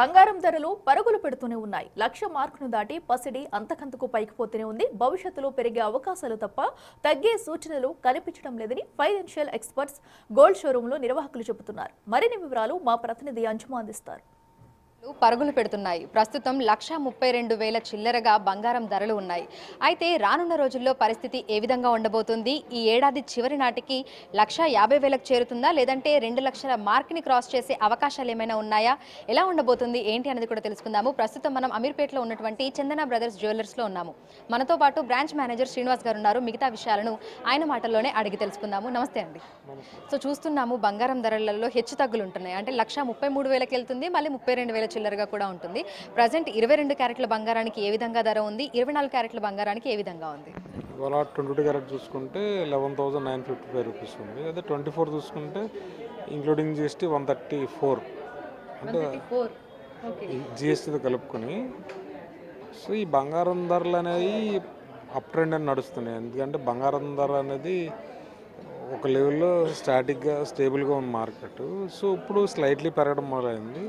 బంగారం ధరలు పరుగులు పెడుతూనే ఉన్నాయి. 1,00,000 మార్కును దాటి పసిడి అంతకంతకు పైకి పోతూనే ఉంది. భవిష్యత్తులో పెరిగే అవకాశాలు తప్ప తగ్గే సూచనలు కనిపించడం లేదని ఫైనాన్షియల్ ఎక్స్పర్ట్స్ గోల్డ్ షోరూంలో నిర్వాహకులు చెబుతున్నారు. మరిన్ని వివరాలు మా ప్రతినిధి అంజుమ అందిస్తారు. పరుగులు పెడుతున్నాయి. ప్రస్తుతం 1,32,000 చిల్లరగా బంగారం ధరలు ఉన్నాయి. అయితే రానున్న రోజుల్లో పరిస్థితి ఏ విధంగా ఉండబోతుంది? ఈ ఏడాది చివరి నాటికి 1,50,000కు చేరుతుందా, లేదంటే 2,00,000 మార్క్ని క్రాస్ చేసే అవకాశాలు ఏమైనా ఉన్నాయా? ఎలా ఉండబోతుంది ఏంటి అనేది కూడా తెలుసుకుందాము. ప్రస్తుతం మనం అమీర్పేటలో ఉన్నటువంటి చందన బ్రదర్స్ జ్యువెలర్స్లో ఉన్నాము. మనతో పాటు బ్రాంచ్ మేనేజర్ శ్రీనివాస్ గారు ఉన్నారు. మిగతా విషయాలను ఆయన మాటల్లోనే అడిగి తెలుసుకుందాము. నమస్తే అండి. సో చూస్తున్నాము బంగారం ధరలలో హెచ్చు తగ్గులు ఉంటున్నాయి. అంటే 1,33,000కి వెళ్తుంది, మళ్ళీ 32,000 చిల్లరగా కూడా ఉంటుంది. ప్రజెంట్ 22 క్యారెట్ల బంగారానికి ఏ విధంగా ధర ఉంది, 24 క్యారెట్ల బంగారానికి ఏ విధంగా ఉంది? ఇవాళ 22 క్యారెట్ చూసుకుంటే 11,955 రూపీస్ ఉంది. అదే 24 చూసుకుంటే ఇంక్లూడింగ్ జిఎస్టీ 134, అంటే జిఎస్టీతో కలుపుకొని. సో ఈ బంగారం ధరలు అనేవి అప్ ట్రెండ్ అని నడుస్తున్నాయి. ఎందుకంటే బంగారం ధర అనేది ఒక లెవెల్లో స్టాటిక్గా స్టేబుల్గా ఉన్న మార్కెట్. సో ఇప్పుడు స్లైట్లీ పెరగడం మొదలైంది.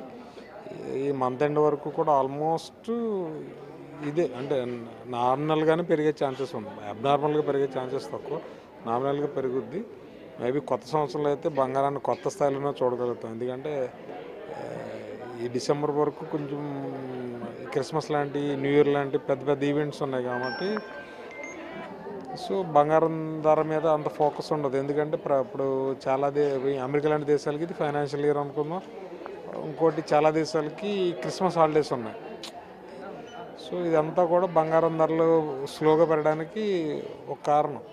ఈ మంత్ ఎండ్ వరకు కూడా ఆల్మోస్ట్ ఇదే, అంటే నార్మల్గానే పెరిగే ఛాన్సెస్ ఉంది. అబ్నార్మల్గా పెరిగే ఛాన్సెస్ తక్కువ, నార్మల్గా పెరుగుద్ది. మేబీ కొత్త సంవత్సరంలో అయితే బంగారాన్ని కొత్త స్థాయిలోనే చూడగలుగుతాం. ఎందుకంటే ఈ డిసెంబర్ వరకు కొంచెం క్రిస్మస్ లాంటి, న్యూ ఇయర్ లాంటి పెద్ద పెద్ద ఈవెంట్స్ ఉన్నాయి కాబట్టి సో బంగారం ధర మీద అంత ఫోకస్ ఉండదు. ఎందుకంటే ఇప్పుడు చాలా అమెరికా లాంటి దేశాలకి ఇది ఫైనాన్షియల్ ఇయర్ అనుకుందాం, ఇంకోటి చాలా దేశాలకి క్రిస్మస్ హాలిడేస్ ఉన్నాయి. సో ఇదంతా కూడా బంగారం ధరలు స్లోగా పెరగడానికి ఒక కారణం.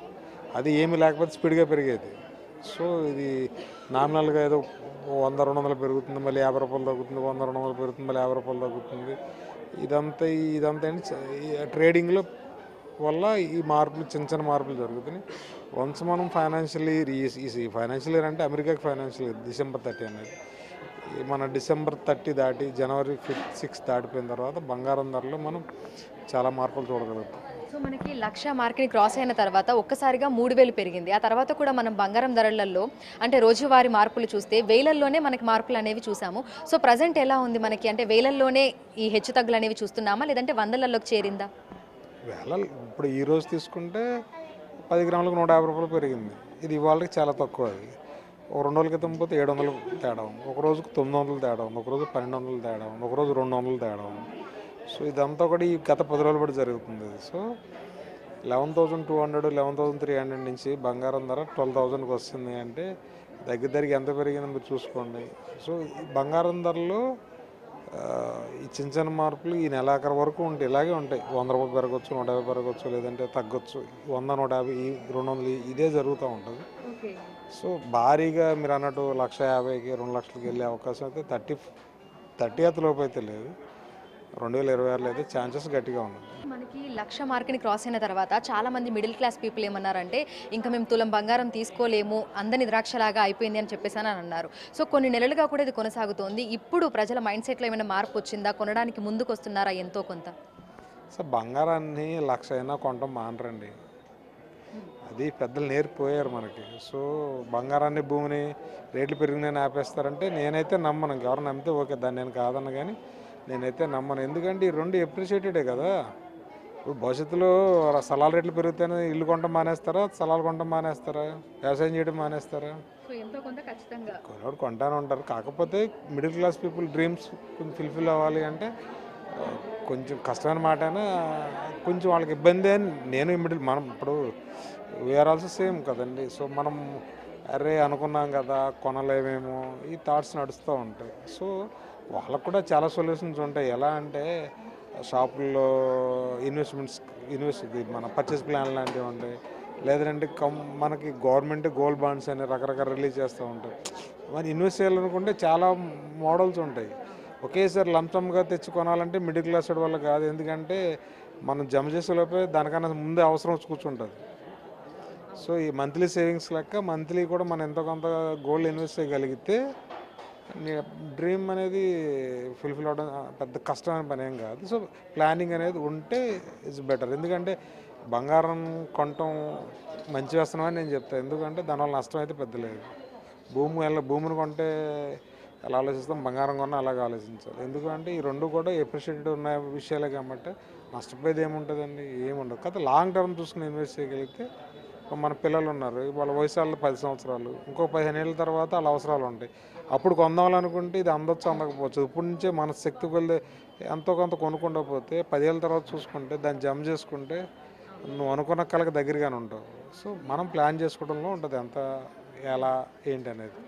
అది ఏమీ లేకపోతే స్పీడ్గా పెరిగేది. సో ఇది నామినల్గా ఏదో 100-200 పెరుగుతుంది, మళ్ళీ 50 రూపాయలు తగ్గుతుంది, 100-200 పెరుగుతుంది, మళ్ళీ 50 రూపాయలు తగ్గుతుంది. ఇదంతా ట్రేడింగ్లో వల్ల ఈ మార్పులు, చిన్న మార్పులు జరుగుతున్నాయి. వన్స్ మనం ఫైనాన్షియల్ ఇయర్ అంటే అమెరికాకి ఫైనాన్షియల్ ఇయర్ December 30 అనేది. మన December 30 దాటి January 6 దాటిపోయిన తర్వాత బంగారం ధరలో మనం చాలా మార్పులు చూడగలుగుతాం. సో మనకి 1,00,000 మార్క్ని క్రాస్ అయిన తర్వాత ఒక్కసారిగా 3,000 పెరిగింది. ఆ తర్వాత కూడా మనం బంగారం ధరలలో అంటే రోజువారీ మార్పులు చూస్తే వేలల్లోనే మనకి మార్పులు అనేవి చూసాము. సో ప్రజెంట్ ఎలా ఉంది మనకి? అంటే వేలల్లోనే ఈ హెచ్చు తగ్గులు అనేవి చూస్తున్నామా, లేదంటే వందలలోకి చేరిందా? ఇప్పుడు ఈరోజు తీసుకుంటే 10 గ్రాములకు 150 రూపాయలు పెరిగింది. ఇది ఇవాళకి చాలా తక్కువ. అది ఒక 2 రోజుల క్రితం పోతే 700 తేడా ఉంది, ఒక రోజుకు 900 తేడా ఉంది, ఒక రోజు 1200 తేడా ఉంది, ఒక రోజు 200 తేడా ఉంది. సో ఇదంతా కూడా ఈ గత 10 రోజులు బట్టి జరుగుతుంది. సో 11,200, 11,300 నుంచి బంగారం ధర 12,000కి వస్తుంది. అంటే దగ్గరికి ఎంత పెరిగిందో మీరు చూసుకోండి. సో బంగారం ధరలో ఈ చిన్న మార్పులు ఈ నెలాఖరు వరకు ఉంటాయి, ఇలాగే ఉంటాయి. 100 రూపాయలు పెరగచ్చు, 150 పెరగచ్చు, లేదంటే తగ్గొచ్చు. 100, 150, 200 ఇదే జరుగుతూ ఉంటుంది. సో భారీగా మీరు అన్నట్టు 1,50,000కి 2,00,000కి వెళ్ళే అవకాశం అయితే 30 లోపు అయితే లేదు. 2026లో అయితే ఛాన్సెస్ గట్టిగా ఉన్నాయి. మనకి 1,00,000 మార్క్ని క్రాస్ అయిన తర్వాత చాలా మంది మిడిల్ క్లాస్ పీపుల్ ఏమన్నారంటే ఇంకా మేము తులం బంగారం తీసుకోలేము, అందని ద్రాక్షలాగా అయిపోయింది అని చెప్పేసి అని అన్నారు. సో కొన్ని నెలలుగా కూడా ఇది కొనసాగుతోంది. ఇప్పుడు ప్రజల మైండ్ సెట్లో ఏమైనా మార్పు వచ్చిందా? కొనడానికి ముందుకు వస్తున్నారా ఎంతో కొంత? సో బంగారాన్ని 1,00,000 అయినా కొనడం మానరండి. అది పెద్దలు నేర్పిపోయారు మనకి. సో బంగారాన్ని, భూమిని రేట్లు పెరిగినాయని ఆపేస్తారంటే నేనైతే నమ్మను. ఎవరు నమ్మితే ఓకే, దాన్ని నేను కాదన్న, కానీ నేనైతే నమ్మను. ఎందుకంటే ఈ రెండు ఎప్రిషియేటెడే కదా. ఇప్పుడు భవిష్యత్తులో స్థలాల రేట్లు పెరిగితేనే ఇల్లు కొనడం మానేస్తారా, స్థలాలు కొనడం మానేస్తారా, వ్యవసాయం చేయడం మానేస్తారా? కొనోడు కొంటానే ఉంటారు. కాకపోతే మిడిల్ క్లాస్ పీపుల్ డ్రీమ్స్ కొంచెం ఫుల్ఫిల్ అవ్వాలి అంటే కొంచెం కష్టమైన మాట అయినా కొంచెం వాళ్ళకి ఇబ్బంది అని నేను మనం ఇప్పుడు వీఆర్ ఆల్సో సేమ్ కదండి. సో మనం అరే అనుకున్నాం కదా, కొనలేమేమో, ఈ థాట్స్ నడుస్తూ ఉంటాయి. సో వాళ్ళకు కూడా చాలా సొల్యూషన్స్ ఉంటాయి. ఎలా అంటే షాపుల్లో మన పర్చేస్ ప్లాన్ లాంటివి ఉంటాయి. లేదంటే మనకి గవర్నమెంట్ గోల్డ్ బాండ్స్ అని రకరకాల రిలీజ్ చేస్తూ ఉంటాయి. మరి ఇన్వెస్ట్ చేయాలనుకుంటే చాలా మోడల్స్ ఉంటాయి. ఒకేసారి లంసమ్గా తెచ్చి కొనాలంటే మిడిల్ క్లాస్ వల్ల కాదు. ఎందుకంటే మనం జమ చేసేలోపే దానికన్నా ముందే అవసరం వచ్చి కూర్చుంటుంది. సో ఈ మంత్లీ సేవింగ్స్ లెక్క మంత్లీ కూడా మనం ఎంతో కొంత గోల్డ్ ఇన్వెస్ట్ చేయగలిగితే డ్రీమ్ అనేది ఫుల్ఫిల్ అవ్వడం పెద్ద కష్టమైన పని ఏం కాదు. సో ప్లానింగ్ అనేది ఉంటే ఇట్స్ బెటర్. ఎందుకంటే బంగారం కొనటం మంచి వ్యసనం అని నేను చెప్తాను. ఎందుకంటే దానివల్ల నష్టం అయితే పెద్ద లేదు. భూమిని కొంటే ఎలా ఆలోచిస్తాం, బంగారం కొన్నా అలాగే ఆలోచించాలి. ఎందుకంటే ఈ రెండు కూడా ఎప్రిషియేటెడ్ ఉన్న విషయాలే కాబట్టి నష్టపోయేది ఏముంటుందండి, ఏముండదు. కాకపోతే లాంగ్ టర్మ్ చూసుకుని ఇన్వెస్ట్ చేయగలిగితే మన పిల్లలు ఉన్నారు, వాళ్ళ వయసు వాళ్ళు 10 సంవత్సరాలు, ఇంకో 15 ఏళ్ళ తర్వాత వాళ్ళ అవసరాలు ఉంటాయి. అప్పుడు కొందామనుకుంటే ఇది అందొచ్చు అందకపోవచ్చు. ఇప్పటి నుంచే మన శక్తి కొలిదే ఎంతో కొంత కొనుక్కుండకపోతే 10 ఏళ్ళ తర్వాత చూసుకుంటే దాన్ని జమ చేసుకుంటే నువ్వు అనుకున్న కళకి దగ్గరగానే ఉంటావు. సో మనం ప్లాన్ చేసుకోవడంలో ఉంటుంది ఎంత ఎలా ఏంటి అనేది.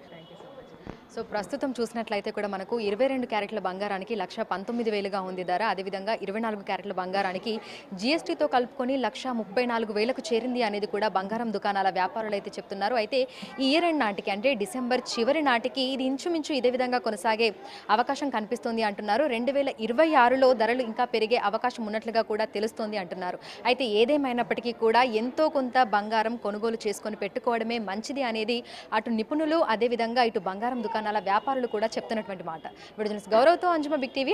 సో ప్రస్తుతం చూసినట్లయితే కూడా మనకు 22 క్యారెట్ల బంగారానికి 1,19,000గా ఉంది ధర. అదేవిధంగా 24 క్యారెట్ల బంగారానికి జీఎస్టీతో కలుపుకొని 1,34,000కు చేరింది అనేది కూడా బంగారం దుకాణాల వ్యాపారులు అయితే చెప్తున్నారు. అయితే ఈ ఇయర్ ఎండ్ నాటికి అంటే డిసెంబర్ చివరి నాటికి ఇది ఇంచుమించు ఇదే విధంగా కొనసాగే అవకాశం కనిపిస్తుంది అంటున్నారు. 2026లో ధరలు ఇంకా పెరిగే అవకాశం ఉన్నట్లుగా కూడా తెలుస్తోంది అంటున్నారు. అయితే ఏదేమైనప్పటికీ కూడా ఎంతో కొంత బంగారం కొనుగోలు చేసుకొని పెట్టుకోవడమే మంచిది అనేది అటు నిపుణులు అదేవిధంగా ఇటు బంగారం దుకాణాల వ్యాపారులు కూడా చెప్తున్నటువంటి మాట. విడుదల గౌరవ్తో అంజుమ, బిగ్ టీవీ.